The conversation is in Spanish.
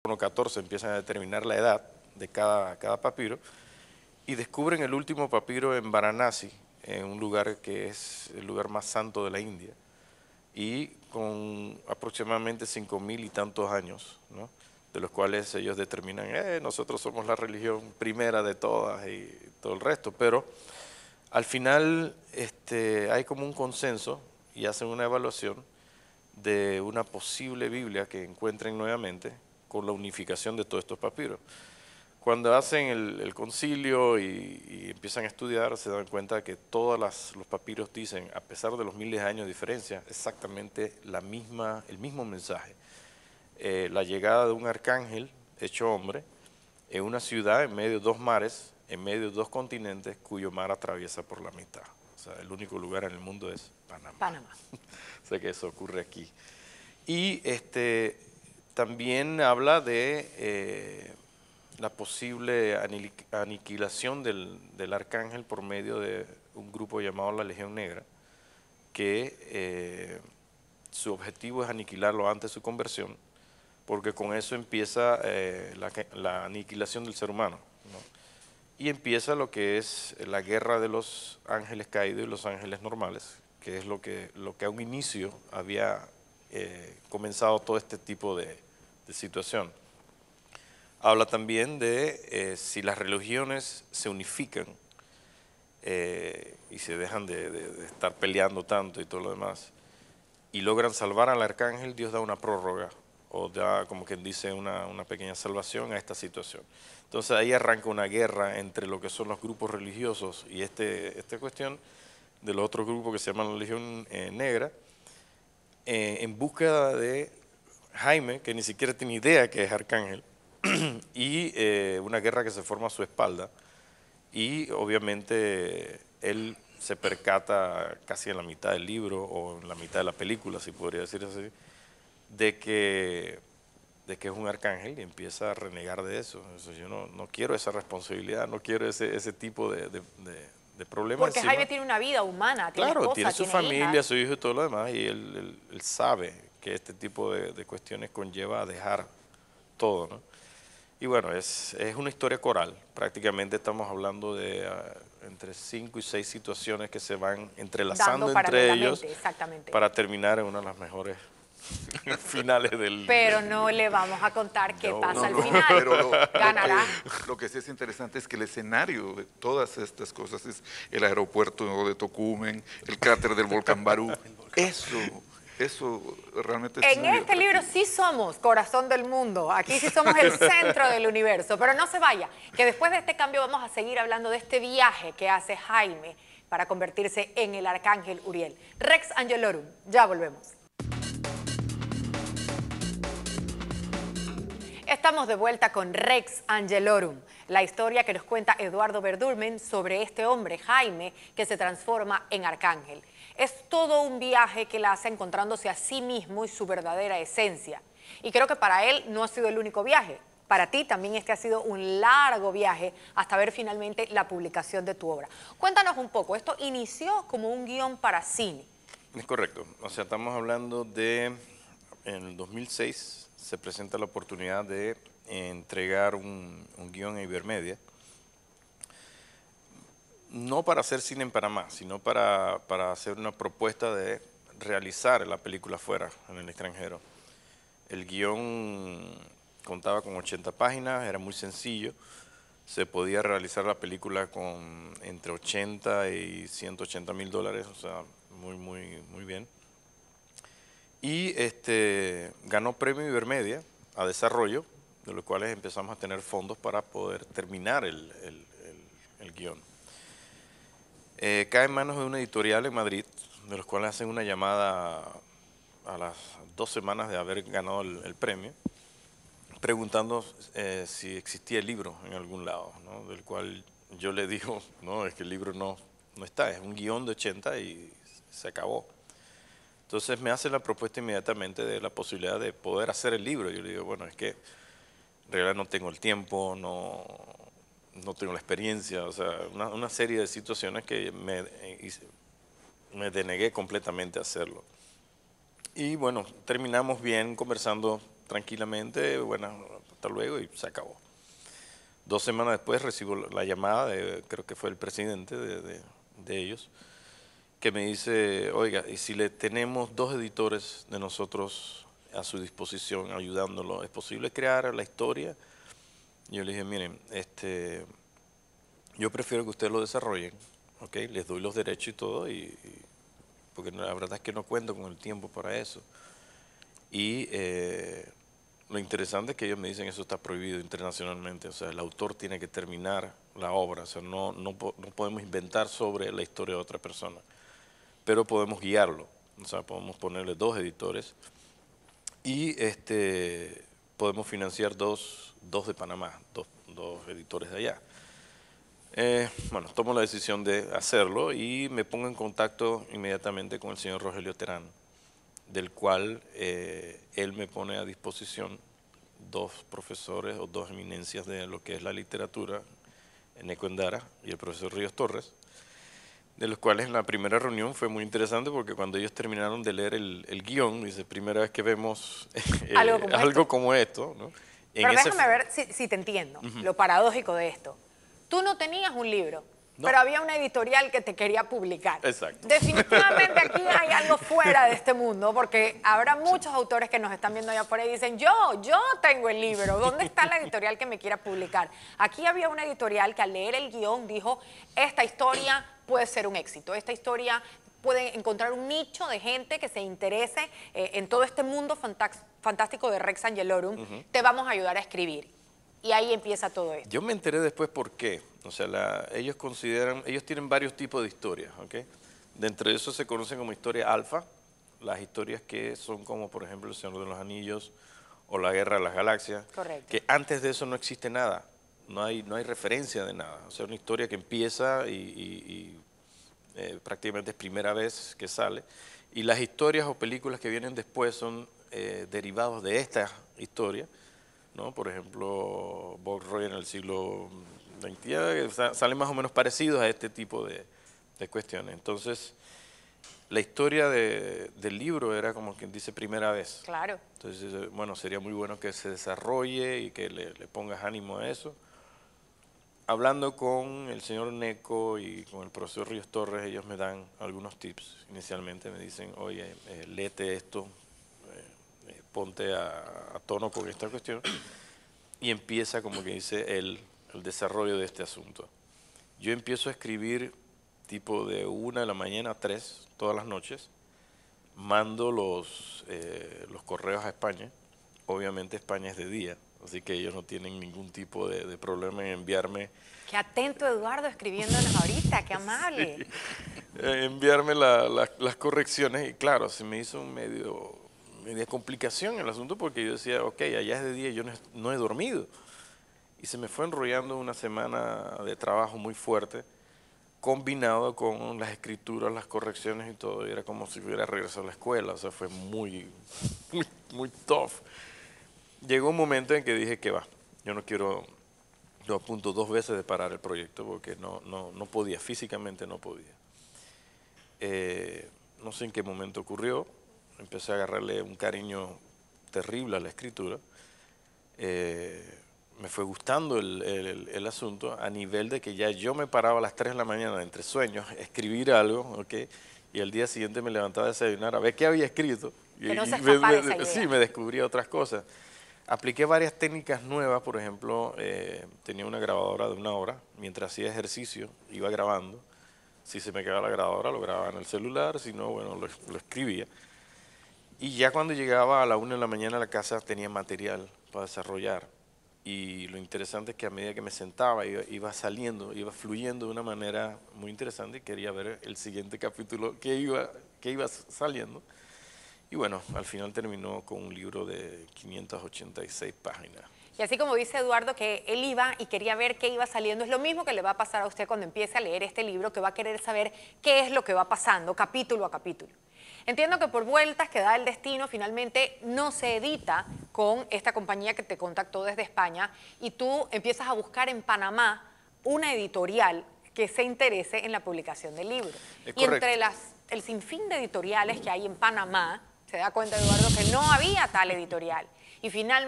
teléfono 14 empiezan a determinar la edad de cada papiro y descubren el último papiro en Varanasi, en un lugar que es el lugar más santo de la India, y con aproximadamente 5.000 y tantos años, ¿no? De los cuales ellos determinan, nosotros somos la religión primera de todas y todo el resto, pero al final hay como un consenso y hacen una evaluación de una posible Biblia que encuentren nuevamente con la unificación de todos estos papiros. Cuando hacen el concilio y empiezan a estudiar, se dan cuenta que todos los papiros dicen, a pesar de los miles de años de diferencia, exactamente el mismo mensaje. La llegada de un arcángel hecho hombre en una ciudad en medio de dos mares, en medio de dos continentes, cuyo mar atraviesa por la mitad. O sea, el único lugar en el mundo es Panamá. O sea que eso ocurre aquí. Y también habla de la posible aniquilación del arcángel por medio de un grupo llamado la Legión Negra, que su objetivo es aniquilarlo antes de su conversión, porque con eso empieza la aniquilación del ser humano, ¿no? Y empieza lo que es la guerra de los ángeles caídos y los ángeles normales, que es lo que a un inicio había comenzado todo este tipo de situación. Habla también de si las religiones se unifican y se dejan de estar peleando tanto y todo lo demás, y logran salvar al arcángel, Dios da una prórroga o da, como quien dice, una pequeña salvación a esta situación. Entonces ahí arranca una guerra entre lo que son los grupos religiosos y esta cuestión de los otros grupos que se llaman la Legión Negra, en búsqueda de Jaime, que ni siquiera tiene idea que es arcángel, y una guerra que se forma a su espalda, y obviamente él se percata casi en la mitad del libro o en la mitad de la película, si podría decir así, de que es un arcángel y empieza a renegar de eso. Yo no quiero esa responsabilidad, no quiero ese tipo de problemas. Porque encima. Jaime tiene una vida humana, tiene Claro, esposa, tiene su tiene familia, hijas. su hijo y todo lo demás, y él sabe que este tipo de cuestiones conlleva a dejar todo, ¿no? Y bueno, es una historia coral. Prácticamente estamos hablando de entre 5 y 6 situaciones que se van entrelazando Dando entre ellos paralelamente, exactamente. para terminar en una de las mejores finales Pero del no le vamos a contar qué No, pasa no, al no, final. Pero Ganará. lo que sí es interesante es que el escenario de todas estas cosas es el aeropuerto de Tocumen, el cráter del volcán Barú. Eso realmente es En muy este libro atractivo. sí somos corazón del mundo, aquí sí somos el centro del universo, pero no se vaya, que después de este cambio vamos a seguir hablando de este viaje que hace Jaime para convertirse en el arcángel Uriel. Rex Angelorum, ya volvemos. Estamos de vuelta con Rex Angelorum, la historia que nos cuenta Eduardo Verdulmen sobre este hombre, Jaime, que se transforma en arcángel. Es todo un viaje que la hace encontrándose a sí mismo y su verdadera esencia. Y creo que para él no ha sido el único viaje. Para ti también este ha sido un largo viaje hasta ver finalmente la publicación de tu obra. Cuéntanos un poco, esto inició como un guión para cine. Es correcto. O sea, estamos hablando en el 2006 se presenta la oportunidad de entregar un guión a Ibermedia, no para hacer cine en Panamá, sino para hacer una propuesta de realizar la película fuera, en el extranjero. El guión contaba con 80 páginas, era muy sencillo, se podía realizar la película con entre 80 y 180 mil dólares, o sea, muy bien. Y ganó premio Ibermedia a desarrollo, de los cuales empezamos a tener fondos para poder terminar el guión. Cae en manos de una editorial en Madrid, de los cuales hacen una llamada a las 2 semanas de haber ganado el premio, preguntando si existía el libro en algún lado, ¿no? Del cual yo le digo, no, es que el libro no está, es un guión de 80 y se acabó. Entonces me hace la propuesta inmediatamente de la posibilidad de poder hacer el libro. Yo le digo, bueno, es que en realidad no tengo el tiempo, no tengo la experiencia, o sea, una serie de situaciones que me denegué completamente a hacerlo. Y bueno, terminamos bien, conversando tranquilamente, bueno, hasta luego y se acabó. 2 semanas después recibo la llamada, creo que fue el presidente de ellos, que me dice, oiga, y si le tenemos 2 editores de nosotros a su disposición, ayudándolo, ¿es posible crear la historia? Y yo le dije, miren, yo prefiero que ustedes lo desarrollen, ¿ok? Les doy los derechos y todo, porque la verdad es que no cuento con el tiempo para eso. Y lo interesante es que ellos me dicen eso está prohibido internacionalmente, o sea, el autor tiene que terminar la obra, o sea, no podemos inventar sobre la historia de otra persona, pero podemos guiarlo, o sea, podemos ponerle 2 editores y podemos financiar dos de Panamá, dos editores de allá. Bueno, tomo la decisión de hacerlo y me pongo en contacto inmediatamente con el señor Rogelio Terán, del cual él me pone a disposición 2 profesores o 2 eminencias de lo que es la literatura, Eneco Endara y el profesor Ríos Torres, de los cuales en la primera reunión fue muy interesante porque cuando ellos terminaron de leer el guión, dice, primera vez que vemos algo como esto, ¿no? Pero déjame ver si te entiendo, lo paradójico de esto. Tú no tenías un libro, pero había una editorial que te quería publicar. Exacto. Definitivamente aquí hay algo fuera de este mundo, porque habrá muchos autores que nos están viendo allá afuera y dicen, yo tengo el libro, ¿dónde está la editorial que me quiera publicar? Aquí había una editorial que al leer el guión dijo, esta historia puede ser un éxito, esta historia puede encontrar un nicho de gente que se interese en todo este mundo fantástico de Rex Angelorum, te vamos a ayudar a escribir. Y ahí empieza todo esto. Yo me enteré después por qué. O sea, ellos tienen varios tipos de historias, ¿ok? Dentro de eso se conocen como historia alfa, las historias que son como, por ejemplo, El Señor de los Anillos o La Guerra de las Galaxias. Correcto. Que antes de eso no existe nada, no hay referencia de nada. O sea, una historia que empieza y prácticamente es primera vez que sale. Y las historias o películas que vienen después son derivados de esta historia, ¿no? Por ejemplo, Bob Roy en el siglo XX, salen más o menos parecidos a este tipo de cuestiones. Entonces, la historia del libro era como quien dice primera vez. Claro. Entonces, bueno, sería muy bueno que se desarrolle y que le pongas ánimo a eso. Hablando con el señor Neco y con el profesor Ríos Torres, ellos me dan algunos tips. Inicialmente me dicen, oye, léete esto, ponte a tono con esta cuestión, y empieza, como que dice, el desarrollo de este asunto. Yo empiezo a escribir tipo de 1 de la mañana a 3, todas las noches, mando los correos a España, obviamente España es de día, así que ellos no tienen ningún tipo de problema en enviarme. Qué atento Eduardo escribiéndonos ahorita, qué amable. Sí, enviarme las correcciones y claro, se me hizo media complicación el asunto porque yo decía, ok, allá es de día y yo no he dormido. Y se me fue enrollando una semana de trabajo muy fuerte, combinado con las escrituras, las correcciones y todo. Y era como si hubiera regresado a la escuela, o sea, fue muy tough. Llegó un momento en que dije que yo no quiero, yo a punto 2 veces de parar el proyecto porque no podía, físicamente no podía. No sé en qué momento ocurrió, empecé a agarrarle un cariño terrible a la escritura. Me fue gustando el asunto a nivel de que ya yo me paraba a las 3 de la mañana entre sueños, escribir algo, ¿ok? Y al día siguiente me levantaba a desayunar a ver qué había escrito. Que no se escapara esa idea. Sí, me descubría otras cosas. Apliqué varias técnicas nuevas, por ejemplo, tenía una grabadora de 1 hora, mientras hacía ejercicio iba grabando. Si se me quedaba la grabadora, lo grababa en el celular, si no, bueno, lo escribía. Y ya cuando llegaba a la 1 de la mañana a la casa tenía material para desarrollar. Y lo interesante es que a medida que me sentaba iba saliendo, iba fluyendo de una manera muy interesante y quería ver el siguiente capítulo que iba saliendo. Y bueno, al final terminó con un libro de 586 páginas. Y así como dice Eduardo que él iba y quería ver qué iba saliendo, es lo mismo que le va a pasar a usted cuando empiece a leer este libro, que va a querer saber qué es lo que va pasando capítulo a capítulo. Entiendo que por vueltas que da el destino, finalmente no se edita con esta compañía que te contactó desde España y tú empiezas a buscar en Panamá una editorial que se interese en la publicación del libro. Y entre el sinfín de editoriales que hay en Panamá, se da cuenta Eduardo que no había tal editorial. Y finalmente